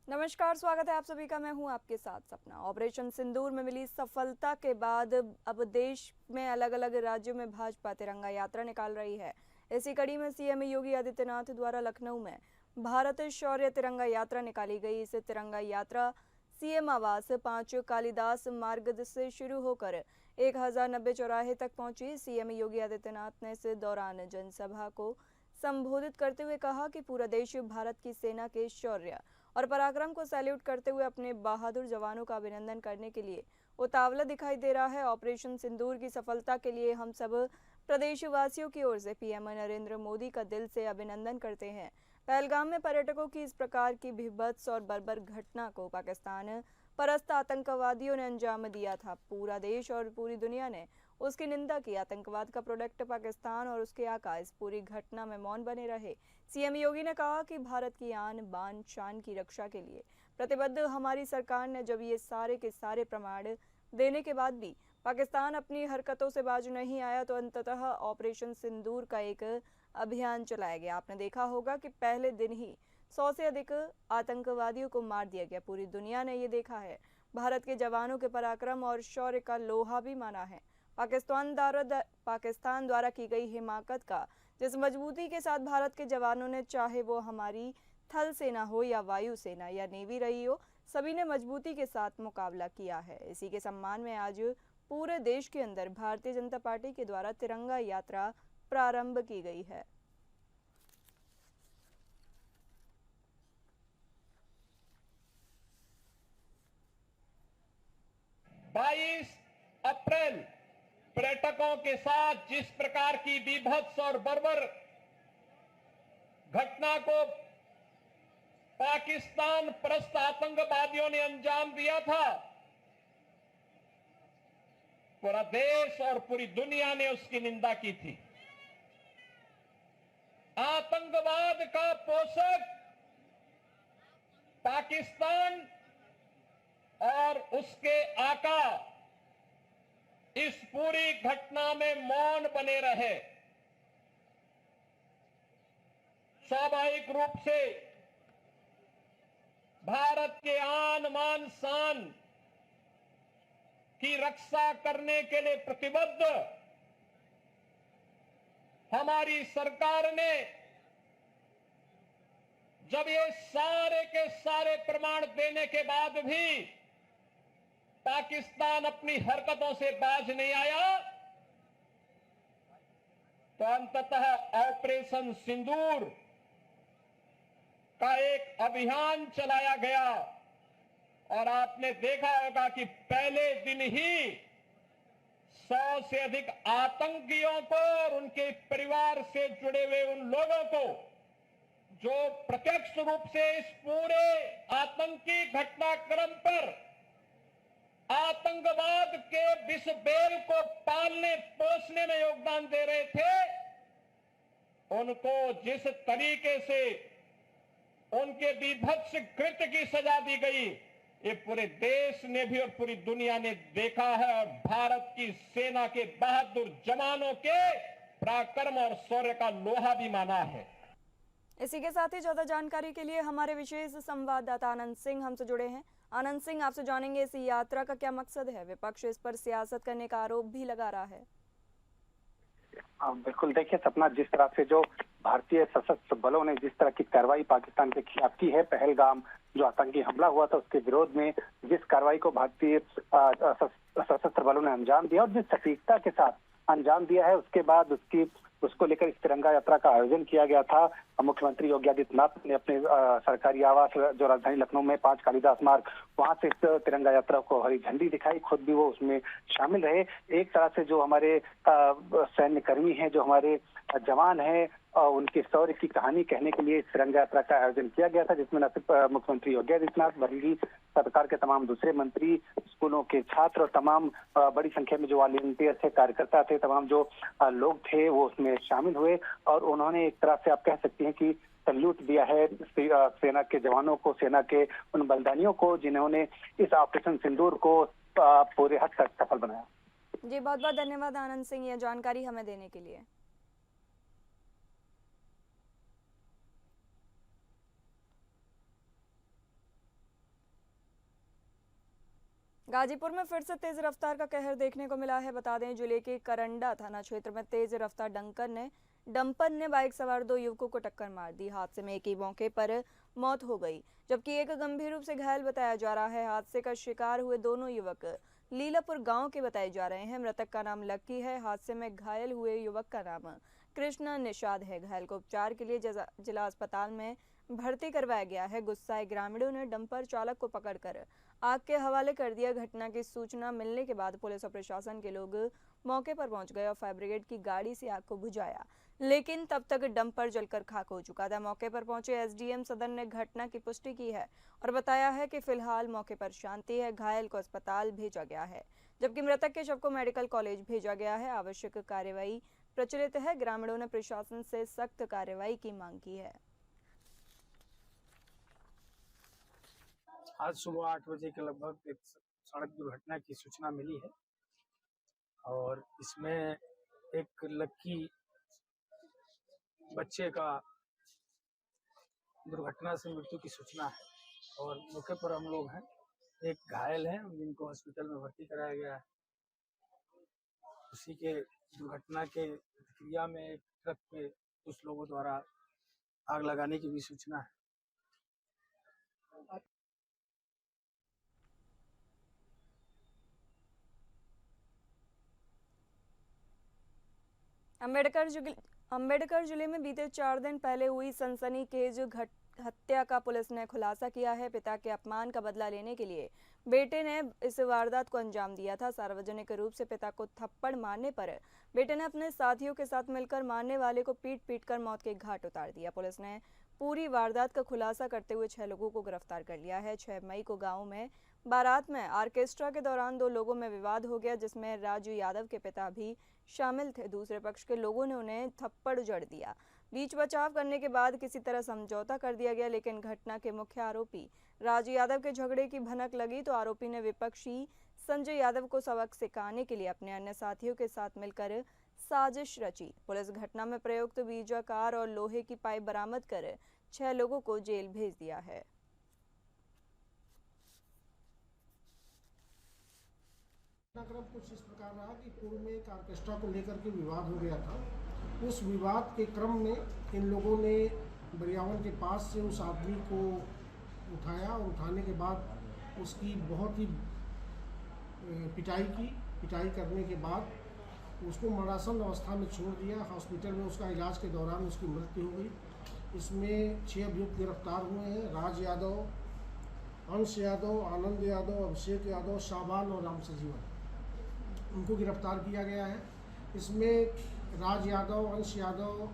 नमस्कार, स्वागत है आप सभी का। मैं हूं आपके साथ सपना। ऑपरेशन सिंदूर में मिली सफलता के बाद अब देश में अलग अलग राज्यों में भाजपा तिरंगा यात्रा निकाल रही है। इसी कड़ी में सीएम योगी आदित्यनाथ द्वारा लखनऊ में भारत शौर्य तिरंगा यात्रा निकाली गई। इस तिरंगा यात्रा सीएम आवास 5 कालिदास मार्ग से शुरू होकर 1090 चौराहे तक पहुंची। सीएम योगी आदित्यनाथ ने इस दौरान जनसभा को संबोधित करते हुए कहा कि पूरा देश भारत की सेना के शौर्य और पराक्रम को सैल्यूट करते हुए अपने बहादुर जवानों का अभिनंदन करने के लिए उतावला दिखाई दे रहा है। ऑपरेशन सिंदूर की सफलता के लिए हम सब प्रदेशवासियों की ओर से पीएम नरेंद्र मोदी का दिल से अभिनंदन करते हैं। पहलगाम में पर्यटकों की इस प्रकार की भीभत्स और बर्बर घटना को पाकिस्तान परस्त आतंकवादियों ने अंजाम दिया था। पूरा देश और पूरी दुनिया ने उसकी निंदा की। आतंकवाद का प्रोडक्ट पाकिस्तान और उसके आका इस पूरी घटना में मौन बने रहे। सीएम योगी ने कहा कि भारत की आन बान शान की रक्षा के लिए प्रतिबद्ध हमारी सरकार ने जब ये सारे के सारे प्रमाण देने के बाद भी पाकिस्तान अपनी हरकतों से बाज नहीं आया तो अंततः ऑपरेशन सिंदूर का एक अभियान चलाया गया। आपने देखा होगा कि पहले दिन ही 100 से अधिक आतंकवादियों को मार दिया गया। पूरी दुनिया ने ये देखा है। भारत के जवानों के पराक्रम और शौर्य का लोहा भी माना है। पाकिस्तान द्वारा की गई हिमाकत का जिस मजबूती के साथ भारत के जवानों ने, चाहे वो हमारी थल सेना हो या वायु सेना या नेवी रही हो, सभी ने मजबूती के साथ मुकाबला किया है। इसी के सम्मान में आज पूरे देश के अंदर भारतीय जनता पार्टी के द्वारा तिरंगा यात्रा प्रारंभ की गई है। 22 अप्रैल पर्यटकों के साथ जिस प्रकार की बीभत्स और बर्बर घटना को पाकिस्तान परस्त आतंकवादियों ने अंजाम दिया था, पूरा देश और पूरी दुनिया ने उसकी निंदा की थी। आतंकवाद का पोषक पाकिस्तान और उसके आका इस पूरी घटना में मौन बने रहे। स्वाभाविक रूप से भारत के आन मान शान की रक्षा करने के लिए प्रतिबद्ध हमारी सरकार ने जब ये सारे के सारे प्रमाण देने के बाद भी पाकिस्तान अपनी हरकतों से बाज नहीं आया, तो अंततः ऑपरेशन सिंदूर का एक अभियान चलाया गया। और आपने देखा होगा कि पहले दिन ही 100 से अधिक आतंकियों को और उनके परिवार से जुड़े हुए उन लोगों को जो प्रत्यक्ष रूप से इस पूरे आतंकी घटनाक्रम पर आतंकवाद के विष बेल को पालने पोषने में योगदान दे रहे थे, उनको जिस तरीके से उनके विभत्स कृत्य की सजा दी गई, ये पूरे देश ने भी और पूरी दुनिया ने देखा है और भारत की सेना के बहादुर जवानों के पराक्रम और शौर्य का लोहा भी माना है। इसी के साथ ही ज्यादा जानकारी के लिए हमारे विशेष संवाददाता आनंद सिंह हमसे जुड़े हैं। आनंद सिंह, आपसे जानेंगे इस यात्रा का क्या मकसद है? विपक्ष इस पर सियासत करने का आरोप भी लगा रहा है। बिल्कुल, देखिए सपना, जिस तरह से जो भारतीय सशस्त्र बलों ने जिस तरह की कार्रवाई पाकिस्तान के खिलाफ की है, पहलगाम जो आतंकी हमला हुआ था उसके विरोध में जिस कार्रवाई को भारतीय सशस्त्र बलों ने अंजाम दिया और जिस सटीकता के साथ अंजाम दिया है, उसके बाद उसको लेकर इस तिरंगा यात्रा का आयोजन किया गया था। मुख्यमंत्री योगी आदित्यनाथ ने अपने सरकारी आवास जो राजधानी लखनऊ में 5 कालिदास मार्ग, वहां से इस तिरंगा यात्रा को हरी झंडी दिखाई। खुद भी वो उसमें शामिल रहे। एक तरह से जो हमारे सैन्य कर्मी हैं, जो हमारे जवान हैं, उनके शौर्य की कहानी कहने के लिए इस तिरंगा यात्रा का आयोजन किया गया था, जिसमें न सिर्फ मुख्यमंत्री योगी आदित्यनाथ बल्कि सरकार के तमाम दूसरे मंत्री, स्कूलों के छात्र और तमाम बड़ी संख्या में जो वॉलंटियर थे, कार्यकर्ता थे, तमाम जो लोग थे वो उसमें शामिल हुए। और उन्होंने एक तरह से आप कह सकती हैं कि सल्यूट दिया है सेना के जवानों को, सेना के उन बलिदानियों को जिन्होंने इस ऑपरेशन सिंदूर को पूरे हद तक सफल बनाया। जी, बहुत बहुत धन्यवाद आनंद सिंह, यह जानकारी हमें देने के लिए। गाजीपुर में फिर से तेज रफ्तार का कहर देखने को मिला है। बता दें, जिले के करंडा थाना क्षेत्र में तेज रफ्तार डंपर ने बाइक सवार 2 युवकों को टक्कर मार दी। हादसे में एक ही मौके पर मौत हो गई, जबकि एक गंभीर रूप से घायल बताया जा रहा है। हादसे का शिकार हुए दोनों युवक लीलापुर गांव के बताए जा रहे हैं। मृतक का नाम लक्की है। हादसे में घायल हुए युवक का नाम कृष्णा निषाद है। घायल को उपचार के लिए जिला अस्पताल में भर्ती करवाया गया है। गुस्साए ग्रामीणों ने डंपर चालक को पकड़कर आग के हवाले कर दिया। घटना की सूचना मिलने के बाद पुलिस और प्रशासन के लोग मौके पर पहुंच गए और फायर ब्रिगेड की गाड़ी से आग को बुझाया, लेकिन तब तक डंपर जलकर खाक हो चुका था। मौके पर पहुंचे एसडीएम सदन ने घटना की पुष्टि की है और बताया है कि फिलहाल मौके पर शांति है। घायल को अस्पताल भेजा गया है, जबकि मृतक के शव को मेडिकल कॉलेज भेजा गया है। आवश्यक कार्रवाई प्रचलित है। ग्रामीणों ने प्रशासन से सख्त कार्रवाई की मांग की है। आज सुबह 8 बजे के लगभग एक सड़क दुर्घटना की सूचना मिली है और इसमें एक लक्की बच्चे का दुर्घटना से मृत्यु की सूचना है और मौके पर हम लोग हैं। एक घायल है, जिनको हॉस्पिटल में भर्ती कराया गया है। उसी के दुर्घटना के प्रतिक्रिया में एक ट्रक पे कुछ लोगों द्वारा आग लगाने की भी सूचना है। अंबेडकर जिले में बीते 4 दिन पहले हुई सनसनीखेज हत्या का पुलिस ने खुलासा किया है। पिता के अपमान का बदला लेने के लिए बेटे ने इस वारदात को अंजाम दिया था। सार्वजनिक रूप से पिता को थप्पड़ मारने पर बेटे ने अपने साथियों के साथ मिलकर मारने वाले को पीट कर मौत के घाट उतार दिया। पुलिस ने पूरी वारदात का खुलासा करते हुए 6 लोगों को गिरफ्तार कर लिया है। 6 मई को गाँव में बारात में ऑर्केस्ट्रा के दौरान 2 लोगों में विवाद हो गया, जिसमें राजू यादव के पिता भी शामिल थे। दूसरे पक्ष के लोगों ने उन्हें थप्पड़ जड़ दिया। बीच बचाव करने के बाद किसी तरह समझौता कर दिया गया, लेकिन घटना के मुख्य आरोपी राजू यादव के झगड़े की भनक लगी तो आरोपी ने विपक्षी संजय यादव को सबक सिखाने के लिए अपने अन्य साथियों के साथ मिलकर साजिश रची। पुलिस घटना में प्रयुक्त वीजा कार और लोहे की पाइप बरामद कर 6 लोगों को जेल भेज दिया है। घटनाक्रम कुछ इस प्रकार रहा कि पूर्व में एक ऑर्केस्ट्रा को लेकर के विवाद हो गया था। उस विवाद के क्रम में इन लोगों ने बरियावन के पास से उस आदमी को उठाया और उठाने के बाद उसकी बहुत ही पिटाई करने के बाद उसको मरणासन अवस्था में छोड़ दिया। हॉस्पिटल में उसका इलाज के दौरान उसकी मृत्यु हो गई। इसमें 6 अभियुक्त गिरफ्तार हुए हैं। राज यादव, अंश यादव, आनंद यादव, अभिषेक यादव, शाबान और राम सजीवन, उनको गिरफ्तार किया गया है। इसमें राज यादव, अंश यादव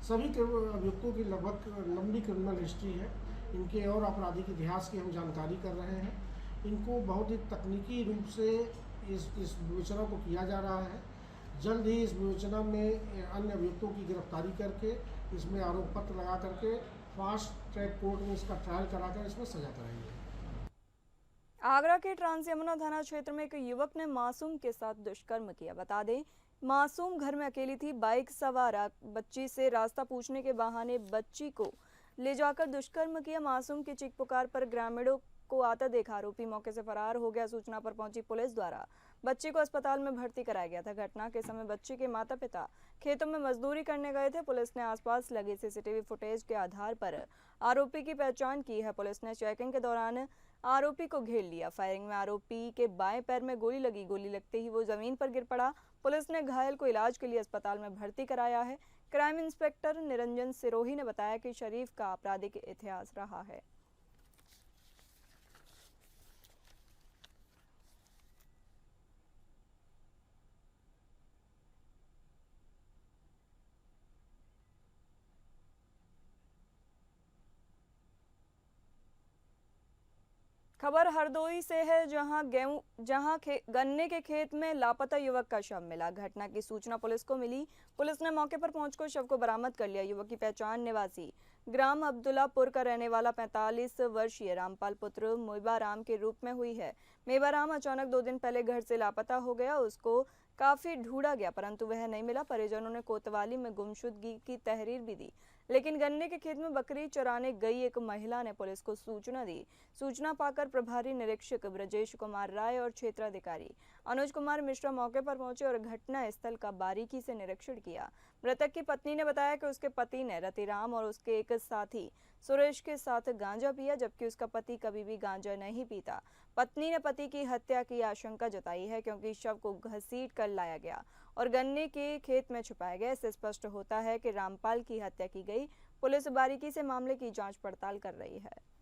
सभी अभियुक्तों की लगभग लंबी क्रिमिनल हिस्ट्री है। इनके और आपराधिक इतिहास की हम जानकारी कर रहे हैं। इनको बहुत ही तकनीकी रूप से इस विवेचना को किया जा रहा है। जल्द ही इस विवेचना में अन्य अभियुक्तों की गिरफ्तारी करके इसमें आरोप पत्र लगा करके फास्ट ट्रैक कोर्ट में इसका ट्रायल कराकर इसमें सजा कराएंगे। आगरा के ट्रांस यमुना थाना क्षेत्र में एक युवक ने मासूम के साथ दुष्कर्म किया। बता दें, मासूम घर में अकेली थी। बाइक सवार बच्ची से रास्ता पूछने के बहाने बच्ची को ले जाकर दुष्कर्म किया। मासूम की चीख पुकार पर ग्रामीणों को आता देखा आरोपी मौके से फरार हो गया। सूचना पर पहुंची पुलिस द्वारा बच्ची को अस्पताल में भर्ती कराया गया था। घटना के समय बच्ची के माता पिता खेतों में मजदूरी करने गए थे। पुलिस ने आसपास लगे सीसीटीवी फुटेज के आधार पर आरोपी की पहचान की है। पुलिस ने चेकिंग के दौरान आरोपी को घेर लिया। फायरिंग में आरोपी के बाएं पैर में गोली लगी। गोली लगते ही वो जमीन पर गिर पड़ा। पुलिस ने घायल को इलाज के लिए अस्पताल में भर्ती कराया है। क्राइम इंस्पेक्टर निरंजन सिरोही ने बताया कि शरीफ का आपराधिक इतिहास रहा है। खबर हरदोई से है, जहां गन्ने के खेत में लापता युवक का शव मिला। घटना की सूचना पुलिस को मिली। पुलिस ने मौके पर पहुंचकर शव को बरामद कर लिया। युवक की पहचान निवासी ग्राम अब्दुल्लापुर का रहने वाला 45 वर्षीय रामपाल पुत्र मेवाराम के रूप में हुई है। मेवाराम अचानक 2 दिन पहले घर से लापता हो गया। उसको काफी ढूंढा गया परंतु वह नहीं मिला। परिजनों ने कोतवाली में गुमशुदगी की तहरीर भी दी, लेकिन गन्ने के खेत में बकरी चराने गई एक महिला ने पुलिस को सूचना दी। सूचना पाकर प्रभारी निरीक्षक ब्रजेश कुमार राय और क्षेत्राधिकारी अनुज कुमार मिश्रा मौके पर पहुंचे और घटना स्थल का बारीकी से निरीक्षण किया। मृतक की पत्नी ने बताया कि उसके पति ने रतिराम और उसके एक साथी सुरेश के साथ गांजा पिया, जबकि उसका पति कभी भी गांजा नहीं पीता। पत्नी ने पति की हत्या की आशंका जताई है क्योंकि शव को घसीट कर लाया गया और गन्ने के खेत में छुपाया गया। इससे स्पष्ट होता है कि रामपाल की हत्या की गई। पुलिस बारीकी से मामले की जांच पड़ताल कर रही है।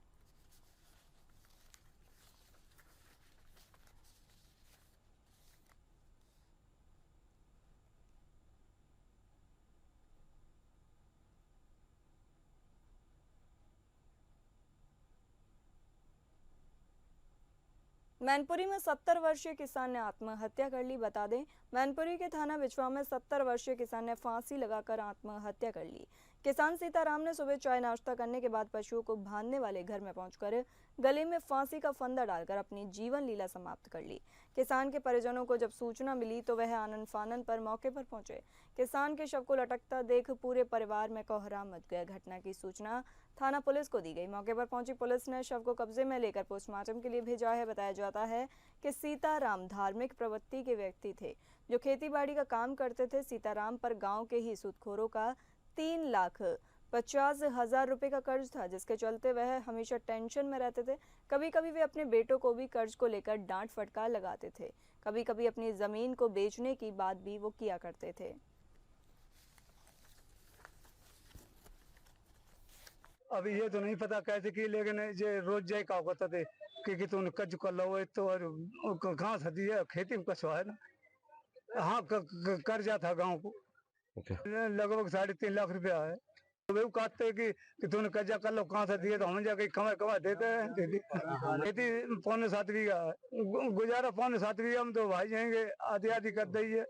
मैनपुरी में 70 वर्षीय किसान ने आत्महत्या कर ली। बता दें, मैनपुरी के थाना बिछवा में 70 वर्षीय किसान ने फांसी लगाकर आत्महत्या कर ली। किसान सीताराम ने सुबह चाय नाश्ता करने के बाद पशुओं को बांधने वाले घर में पहुंचकर गले में फांसी का फंदा डालकर अपनी जीवन लीला समाप्त कर ली। किसान के परिजनों को जब सूचना मिली तो वह आनन फानन पर मौके पर पहुंचे। किसान के शव को लटकता देख पूरे परिवार में कोहराम मच गया। घटना की सूचना थाना पुलिस को दी गई। मौके पर पहुंची पुलिस ने शव को कब्जे में लेकर पोस्टमार्टम के लिए भेजा है। बताया जाता है कि सीताराम धार्मिक प्रवृत्ति के व्यक्ति थे जो खेतीबाड़ी का काम करते थे। सीताराम पर गांव के ही सूदखोरों का 3,50,000 रुपए का कर्ज था, जिसके चलते वह हमेशा टेंशन में रहते थे। कभी कभी वे अपने बेटों को भी कर्ज को लेकर डांट फटकार लगाते थे। कभी कभी अपनी जमीन को बेचने की बात भी वो किया करते थे। अभी ये तो नहीं पता कैसे की, लेकिन ये रोज जाए का कहता थे कि तूने कर्ज कर लो तो और घास हदी है खेती में कसवा है ना। हाँ कर्जा था गांव को लगभग 3.5 लाख रुपया है। तो वे कहते हैं कि तूने कर्जा कर लो, कहाँ से दिए, तो हम जाके कमा देते हैं। खेती 6.25 बीघा है, गुजारा 6.25 बीघा में तो भाई जाएंगे आधी आधी कर दी है।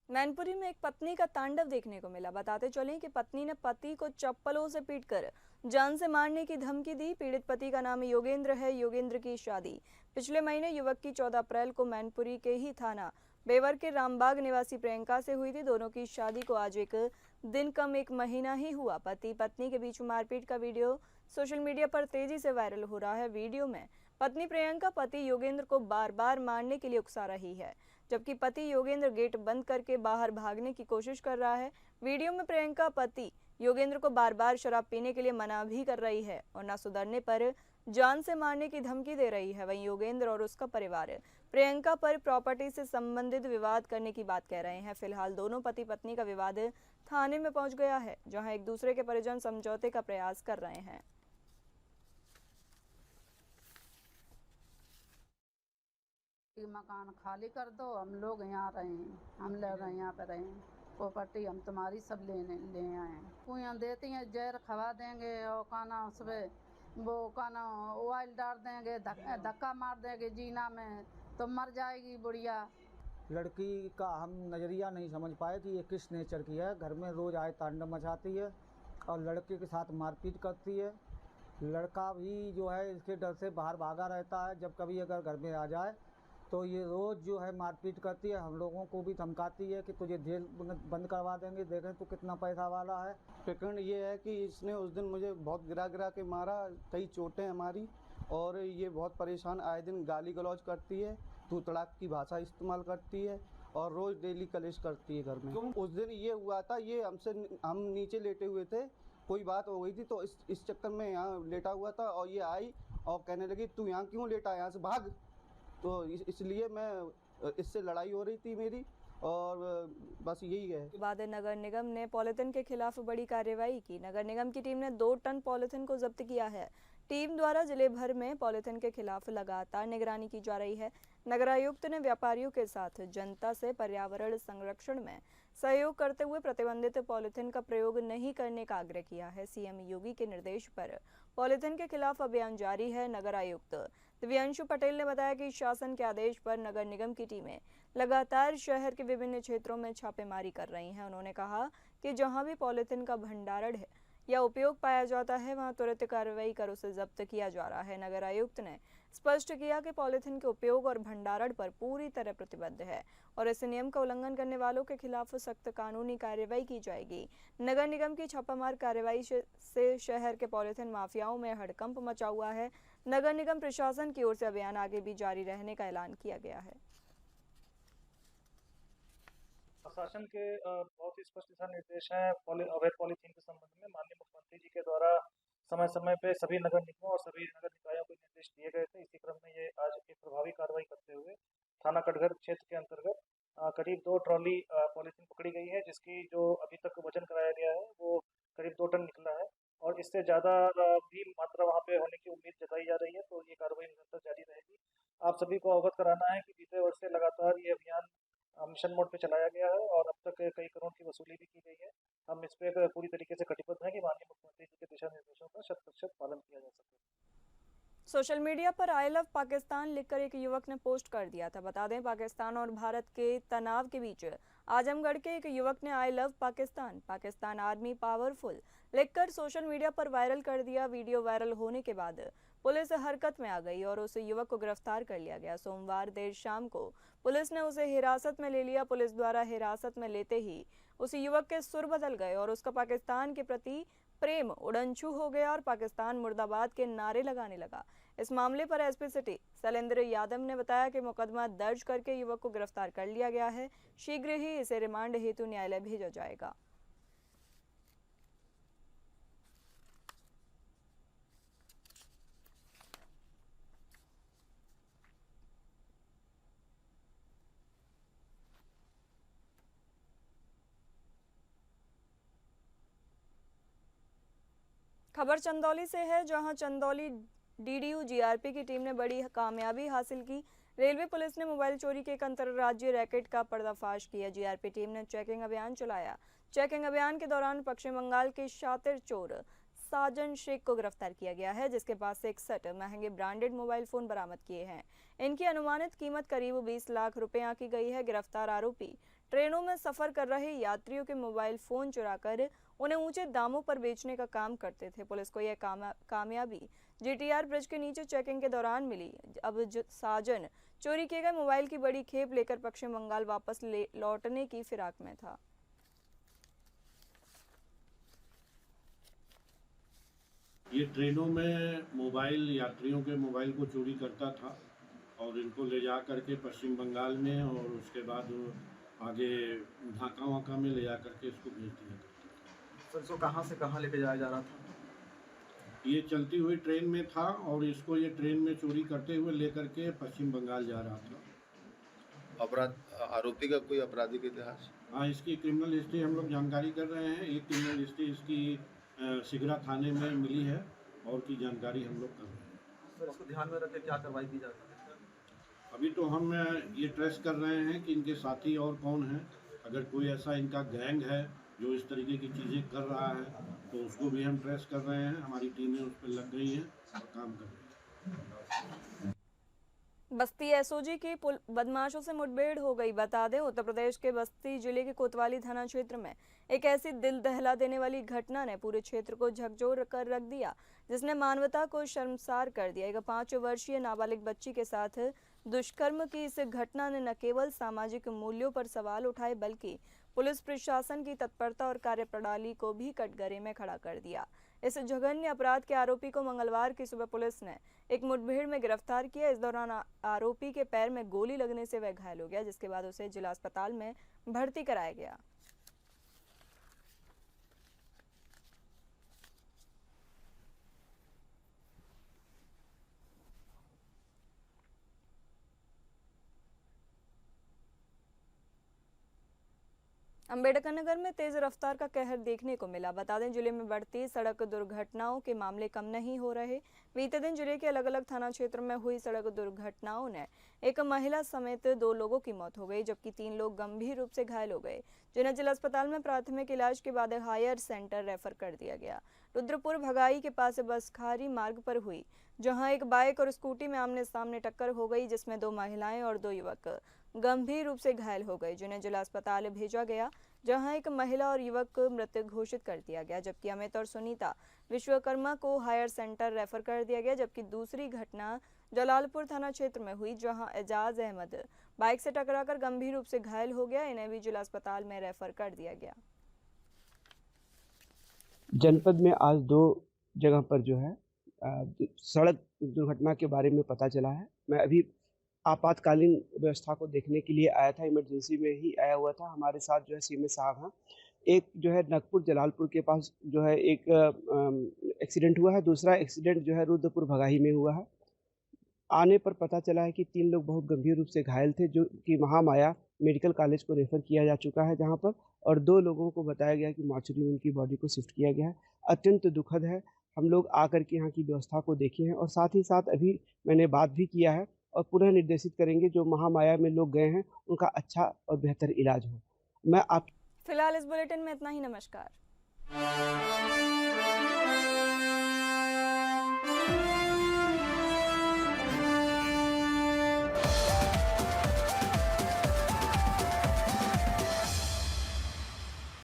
मैनपुरी में एक पत्नी का तांडव देखने को मिला। बताते चलें कि पत्नी ने पति को चप्पलों से पीटकर जान से मारने की धमकी दी। पीड़ित पति का नाम योगेंद्र है। योगेंद्र की शादी पिछले महीने युवक की 14 अप्रैल को मैनपुरी के ही थाना बेवर के रामबाग निवासी प्रियंका से हुई थी। दोनों की शादी को आज एक दिन कम 1 महीना ही हुआ। पति पत्नी के बीच मारपीट का वीडियो सोशल मीडिया पर तेजी से वायरल हो रहा है। वीडियो में पत्नी प्रियंका पति योगेंद्र को बार बार मारने के लिए उकसा रही है, जबकि पति योगेंद्र गेट बंद करके बाहर भागने की कोशिश कर रहा है। वीडियो में प्रियंका पति योगेंद्र को बार बार शराब पीने के लिए मना भी कर रही है और न सुधरने पर जान से मारने की धमकी दे रही है। वहीं योगेंद्र और उसका परिवार प्रियंका पर प्रॉपर्टी से संबंधित विवाद करने की बात कह रहे हैं। फिलहाल दोनों पति पत्नी का विवाद थाने में पहुंच गया है, जहां एक दूसरे के परिजन समझौते का प्रयास कर रहे हैं। मकान खाली कर दो, हम लोग यहाँ रहे हैं, हम ले रहे हैं, यहाँ पे रहे हैं, प्रॉपर्टी हम तुम्हारी सब ले आए हैं। कोई यहाँ देती हैं, जहर खवा देंगे और खाना उसमें वो खाना ऑयल डाल देंगे, धक्का मार देंगे जीना में तो मर जाएगी बुढ़िया। लड़की का हम नज़रिया नहीं समझ पाए कि ये किस नेचर की है। घर में रोज आए तांडव मचाती है और लड़के के साथ मारपीट करती है। लड़का भी जो है इसके डर से बाहर भागा रहता है। जब कभी अगर घर में आ जाए तो ये रोज़ जो है मारपीट करती है। हम लोगों को भी धमकाती है कि तुझे जेल बंद करवा देंगे, देखें तो कितना पैसा वाला है। प्रकरण ये है कि इसने उस दिन मुझे बहुत गिरा के मारा, कई चोटें हमारी, और ये बहुत परेशान, आए दिन गाली गलौज करती है, तू तड़ाक की भाषा इस्तेमाल करती है और रोज़ डेली कलेश करती है घर में। उस दिन ये हुआ था, ये हम नीचे लेटे हुए थे, कोई बात हो गई थी तो इस चक्कर में यहाँ लेटा हुआ था और ये आई और कहने लगी तू यहाँ क्यों लेटा, यहाँ से भाग। तो इसलिए मैं इससे लड़ाई हो रही थी मेरी, और बस यही है। बाद नगर निगम ने पॉलिथीन के खिलाफ बड़ी कार्रवाई की। नगर निगम की टीम ने 2 टन पॉलिथीन को जब्त किया है। टीम द्वारा जिले भर में पॉलिथीन के खिलाफ लगातार निगरानी की जा रही है। नगरायुक्त ने व्यापारियों के साथ जनता से पर्यावरण संरक्षण में सहयोग करते हुए प्रतिबंधित पॉलिथीन का प्रयोग नहीं करने का आग्रह किया है। सीएम योगी के निर्देश पर पॉलिथीन के खिलाफ अभियान जारी है। नगर आयुक्त दिव्यांशु पटेल ने बताया कि शासन के आदेश पर नगर निगम की टीमें लगातार शहर के विभिन्न क्षेत्रों में छापेमारी कर रही हैं। उन्होंने कहा कि जहां भी पॉलिथीन का भंडारण है या उपयोग पाया जाता है वहां तुरंत कार्रवाई कर उसे जब्त किया जा रहा है। नगर आयुक्त ने स्पष्ट किया कि पॉलिथीन के उपयोग और भंडारण पर पूरी तरह प्रतिबद्ध है और इस नियम का उल्लंघन करने वालों के खिलाफ सख्त कानूनी कार्रवाई की जाएगी। नगर निगम की छापामार कार्रवाई से शहर के पॉलिथीन माफियाओं में हड़कंप मचा हुआ है। नगर निगम प्रशासन की ओर से अभियान आगे भी जारी रहने का ऐलान किया गया है। प्रशासन के बहुत ही स्पष्ट दिशा निर्देश हैं अवैध पॉलीथीन के संबंध में। माननीय मुख्यमंत्री जी के द्वारा समय समय पे सभी नगर निगमों और सभी नगर निकायों को निर्देश दिए गए थे। इसी क्रम में ये आज एक प्रभावी कार्रवाई करते हुए थाना कटघर क्षेत्र के अंतर्गत करीब 2 ट्रॉली पॉलीथीन पकड़ी गई है, जिसकी जो अभी तक वजन कराया गया है वो करीब 2 टन निकला है और इससे ज़्यादा भी मात्रा वहाँ पे होने की उम्मीद जताई जा रही है। तो ये कार्रवाई निरंतर जारी रहेगी। आप सभी को अवगत कराना है कि बीते वर्ष से लगातार ये अभियान मिशन मोड पे चलाया गया है और अब तक कई करोड़ की वसूली भी की गई है। हम इस पे पूरी तरीके से कटिबद्ध हैं कि माननीय मुख्यमंत्री जी के दिशा निर्देशों का 100% पालन किया जा सके। सोशल मीडिया पर आई लव पाकिस्तान लिखकर एक युवक ने पोस्ट कर दिया था। बता दें, पाकिस्तान और भारत के तनाव के बीच आजमगढ़ के एक युवक ने I love Pakistan, Pakistan army powerful लिखकर सोशल मीडिया पर वायरल कर दिया। वीडियो वायरल होने के बाद पुलिस हरकत में आ गई और उस युवक को गिरफ्तार कर लिया गया। सोमवार देर शाम को पुलिस ने उसे हिरासत में ले लिया। पुलिस द्वारा हिरासत में लेते ही उस युवक के सुर बदल गए और उसका पाकिस्तान के प्रति प्रेम उड़नछू हो गया और पाकिस्तान मुर्दाबाद के नारे लगाने लगा। इस मामले पर एसपी सिटी शैलेंद्र यादव ने बताया कि मुकदमा दर्ज करके युवक को गिरफ्तार कर लिया गया है। शीघ्र ही इसे रिमांड हेतु न्यायालय भेजा जाएगा। खबर चंदौली से है, जहां चंदौली डीडीयू जीआरपी की टीम ने बड़ी कामयाबी हासिल की। रेलवे पुलिस ने मोबाइल चोरी के एक अंतर्राज्यीय रैकेट का पर्दाफाश किया। जीआरपी टीम ने चेकिंग अभियान चलाया। चेकिंग अभियान के दौरान पश्चिम बंगाल के शातिर चोर साजन शेख को गिरफ्तार किया गया है, जिसके पास से 61 महंगे ब्रांडेड मोबाइल फोन बरामद किए हैं। इनकी अनुमानित कीमत करीब 20 लाख रुपए आंकी गई है। गिरफ्तार आरोपी ट्रेनों में सफर कर रहे यात्रियों के मोबाइल फोन चुराकर उन्हें ऊंचे दामों पर बेचने का काम करते थे। पुलिस को यह कामयाबी जीटीआर ब्रिज के नीचे चेकिंग के दौरान मिली। अब साजन चोरी किए गए मोबाइल की बड़ी खेप लेकर पश्चिम बंगाल वापस लौटने की फिराक में था। ये ट्रेनों में मोबाइल यात्रियों के मोबाइल को चोरी करता था और इनको ले जा करके पश्चिम बंगाल में और उसके बाद आगे ढाका वाका में ले जा करके इसको भेज दिया करता। सर, इसको कहाँ से कहाँ लेके जाया जा रहा था? ये चलती हुई ट्रेन में था और इसको ये ट्रेन में चोरी करते हुए लेकर के पश्चिम बंगाल जा रहा था। अपराध आरोपी का कोई आपराधिक इतिहास? हाँ, इसकी क्रिमिनल हिस्ट्री हम लोग जानकारी कर रहे हैं। एक क्रिमिनल हिस्ट्री इसकी सिगरा थाने में मिली है और की जानकारी हम लोग कर रहे हैं। सर, इसको ध्यान में रखकर क्या कार्रवाई की जा रही है? अभी तो हम ये ट्रेस कर रहे हैं कि इनके साथी और कौन हैं। अगर कोई ऐसा इनका गैंग है जो इस तरीके की चीज़ें कर रहा है तो उसको भी हम ट्रेस कर रहे हैं। हमारी टीमें उस पर लग गई हैं और काम कर रही हैं। बस्ती एसओजी की बदमाशों से मुठभेड़ हो गई। बता दें, उत्तर प्रदेश के बस्ती जिले के कोतवाली थाना क्षेत्र में एक ऐसी दिल दहला देने वाली घटना ने पूरे क्षेत्र को झकझोर कर रख दिया, जिसने मानवता को शर्मसार कर दिया। एक 5 वर्षीय नाबालिग बच्ची के साथ दुष्कर्म की इस घटना ने न केवल सामाजिक मूल्यों पर सवाल उठाए बल्कि पुलिस प्रशासन की तत्परता और कार्यप्रणाली को भी कटघरे में खड़ा कर दिया। इस जघन्य अपराध के आरोपी को मंगलवार की सुबह पुलिस ने एक मुठभेड़ में गिरफ्तार किया। इस दौरान आरोपी के पैर में गोली लगने से वह घायल हो गया, जिसके बाद उसे जिला अस्पताल में भर्ती कराया गया। अंबेडकर नगर में तेज रफ्तार का कहर देखने को मिला। बता दें, जिले में बढ़ती सड़क दुर्घटनाओं के मामले कम नहीं हो रहे। बीते दिन जिले के अलग अलग थाना क्षेत्र में हुई सड़क दुर्घटनाओं ने एक महिला समेत 2 लोगों की मौत हो गई, जबकि 3 लोग गंभीर रूप से घायल हो गए, जिन्हें जिला अस्पताल में प्राथमिक इलाज के बाद हायर सेंटर रेफर कर दिया गया। रुद्रपुर भगाई के पास बसखारी मार्ग पर हुई, जहां एक बाइक और स्कूटी में आमने सामने टक्कर हो गई, जिसमें 2 महिलाएं और 2 युवक गंभीर रूप से घायल हो गए, जिन्हें जिला अस्पताल भेजा गया, जहां एक महिला और युवक को मृत घोषित कर दिया गया, जबकि अमित और सुनीता विश्वकर्मा को हायर सेंटर रेफर कर दिया गया। जबकि दूसरी घटना जलालपुर थाना क्षेत्र में हुई, जहां एजाज अहमद बाइक से टकराकर गंभीर रूप से घायल हो गया। इन्हें भी जिला अस्पताल में रेफर कर दिया गया। जनपद में आज 2 जगह पर जो है सड़क दुर्घटना के बारे में पता चला है। मैं अभी आपातकालीन व्यवस्था को देखने के लिए आया था, इमरजेंसी में ही आया हुआ था। हमारे साथ जो है सीएमए साहब हैं। एक जो है नगपुर जलालपुर के पास जो है एक एक्सीडेंट हुआ है, दूसरा एक्सीडेंट जो है रुद्रपुर भगाही में हुआ है। आने पर पता चला है कि 3 लोग बहुत गंभीर रूप से घायल थे, जो कि महामाया मेडिकल कॉलेज को रेफर किया जा चुका है जहां पर, और 2 लोगों को बताया गया कि मार्चुरी में उनकी बॉडी को शिफ्ट किया गया है। अत्यंत दुखद है। हम लोग आकर के यहाँ की व्यवस्था को देखे हैं और साथ ही साथ अभी मैंने बात भी किया है और पुनः निर्देशित करेंगे जो महामाया में लोग गए हैं उनका अच्छा और बेहतर इलाज हो। मैं आप फिलहाल इस बुलेटिन में इतना ही। नमस्कार।